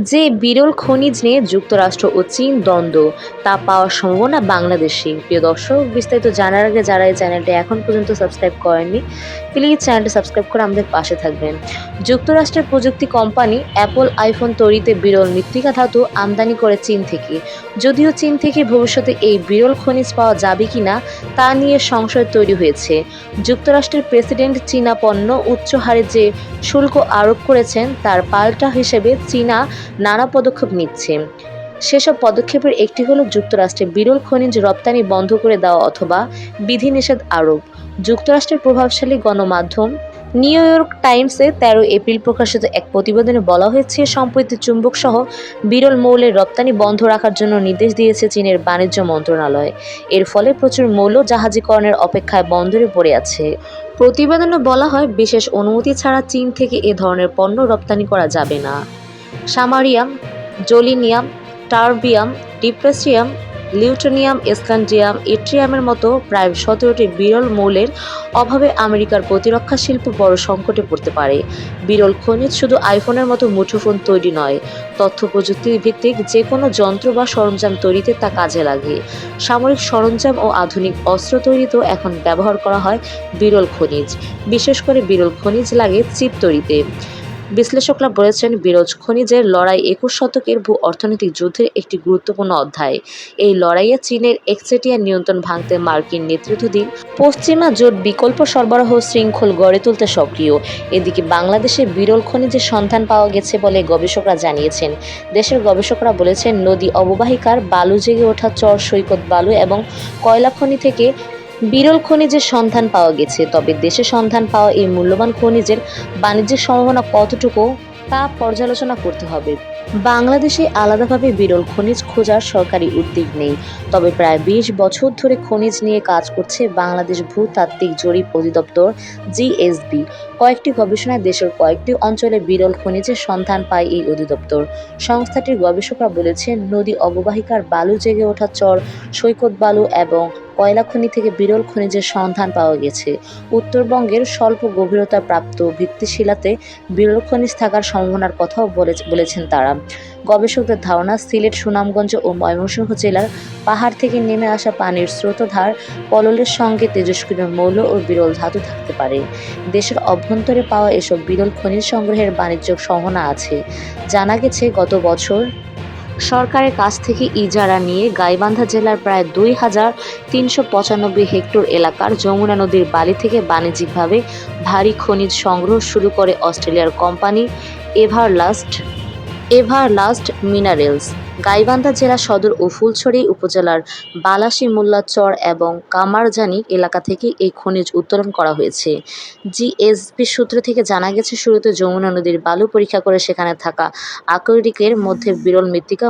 যে বিরল খনিজ নিয়ে যুক্তরাষ্ট্র ও চীন দ্বন্দ্ব, তা পাওয়ার সম্ভাবনা বাংলাদেশে। প্রিয় দর্শক, বিস্তারিত জানার আগে যারা এই চ্যানেলটি এখন পর্যন্ত সাবস্ক্রাইব করেননি, প্লিজ চ্যানেলটি সাবস্ক্রাইব করে আমাদের পাশে থাকবেন। যুক্তরাষ্ট্রের প্রযুক্তি কোম্পানি অ্যাপল আইফোন তৈরিতে বিরল মৃত্তিকা ধাতু আমদানি করে চীন থেকে। যদিও চীন থেকে ভবিষ্যতে এই বিরল খনিজ পাওয়া যাবে কিনা তা নিয়ে সংশয় তৈরি হয়েছে। যুক্তরাষ্ট্রের প্রেসিডেন্ট চীনা পণ্য উচ্চ হারে যে শুল্ক আরোপ করেছেন, তার পাল্টা হিসেবে চীনা নানা পদক্ষেপ নিচ্ছে। সেসব পদক্ষেপের একটি হলো যুক্তরাষ্ট্রে বিরল খনিজ রপ্তানি বন্ধ করে দেওয়া অথবা বিধিনিষেধ আরোপ। যুক্তরাষ্ট্রের প্রভাবশালী গণমাধ্যম নিউ ইয়র্ক টাইমসে 13 এপ্রিল প্রকাশিত এক প্রতিবেদনে বলা হয়েছে, সম্প্রতি চুম্বকসহ বিরল মৌলের রপ্তানি বন্ধ রাখার জন্য নির্দেশ দিয়েছে চীনের বাণিজ্য মন্ত্রণালয়। এর ফলে প্রচুর মৌল জাহাজীকরণের অপেক্ষায় বন্দরে পড়ে আছে। প্রতিবেদনে বলা হয়, বিশেষ অনুমতি ছাড়া চীন থেকে এ ধরনের পণ্য রপ্তানি করা যাবে না। সামারিয়াম, জোলিনিয়াম, টারবিয়াম, ডিপ্রেসিয়াম, লিউটোনিয়াম, স্ক্যান্ডিয়াম, ইট্রিয়ামের মতো প্রায় 17টি বিরল মৌলের অভাবে আমেরিকার প্রতিরক্ষা শিল্প বড় সংকটে পড়তে পারে। বিরল খনিজ শুধু আইফোনের মতো মুঠোফোন তৈরি নয়, তথ্য প্রযুক্তি ভিত্তিক যে কোনো যন্ত্র বা সরঞ্জাম তৈরিতে তা কাজে লাগে। সামরিক সরঞ্জাম ও আধুনিক অস্ত্র তৈরিতেও এখন ব্যবহার করা হয় বিরল খনিজ। বিশেষ করে বিরল খনিজ লাগে চিপ তৈরিতে। বিশ্লেষকরা বলেছেন, বিরল খনিজের লড়াই 21 শতকের ভূ-অর্থনৈতিক যুদ্ধের একটি গুরুত্বপূর্ণ অধ্যায়। এই লড়াইয়ে চীনের একচেটিয়া নিয়ন্ত্রণ ভাঙতে মার্কিন নেতৃত্বাধীন পশ্চিমা জোট বিকল্প সরবরাহ শৃঙ্খল গড়ে তুলতে সক্রিয়। এদিকে বাংলাদেশে বিরল খনিজের সন্ধান পাওয়া গেছে বলে গবেষকরা জানিয়েছেন। দেশের গবেষকরা বলেছেন, নদী অববাহিকার বালু জেগে ওঠা চর, সৈকত বালু এবং কয়লা খনি থেকে বিরল খনিজের সন্ধান পাওয়া গেছে। তবে দেশে সন্ধান পাওয়া এই মূল্যবান খনিজের বাণিজ্যিক সম্ভাবনা কতটুকু তা পর্যালোচনা করতে হবে। বাংলাদেশে আলাদাভাবে বিরল খনিজ খোঁজার সরকারি উদ্যোগ নেই। তবে প্রায় 20 বছর ধরে খনিজ নিয়ে কাজ করছে বাংলাদেশ ভূতাত্ত্বিক জরিপ অধিদপ্তর জিএসবি। কয়েকটি গবেষণায় দেশের কয়েকটি অঞ্চলে বিরল খনিজের সন্ধান পায় এই অধিদপ্তর। সংস্থাটির গবেষকরা বলেছেন, নদী অববাহিকার বালু জেগে ওঠা চর, সৈকত বালু এবং কয়লা খনি থেকে বিরল খনিজের সন্ধান পাওয়া গেছে। উত্তরবঙ্গের স্বল্প গভীরতা প্রাপ্ত ভিত্তিশিলাতে বিরল খনিজ থাকার সম্ভাবনার কথাও বলেছেন তারা। গবেষকদের ধারণা, সিলেট, সুনামগঞ্জ ও ময়মনসিংহ জেলার পাহাড় থেকে নেমে আসা পানির স্রোতধার পললের সঙ্গে তেজস্ক্রিয় মৌল ও বিরল ধাতু থাকতে পারে। দেশের অভ্যন্তরে পাওয়া এসব বিরল খনিজ সংগ্রহের বাণিজ্যিক সম্ভাবনা আছে। জানা গেছে, গত বছর সরকারের কাছ থেকে ইজারা নিয়ে গাইবান্ধা জেলার প্রায় 2395 হেক্টর এলাকার যমুনা নদীর বালি থেকে বাণিজ্যিকভাবে ভারী খনিজ সংগ্রহ শুরু করে অস্ট্রেলিয়ার কোম্পানি এভারলাস্ট মিনারেলস। গাইবান্ধা জেলা সদর ও ফুলছড়ি উপজেলার বালাসী মোল্লা চর এবং কামারজানি এলাকা থেকে এই খনিজ উত্তোলন করা হয়েছে। জিএসবি সূত্র থেকে জানা গেছে, শুরুতে যমুনা নদীর বালু পরীক্ষা করে সেখানে থাকা আকরিকের মধ্যে বিরল মৃত্তিকা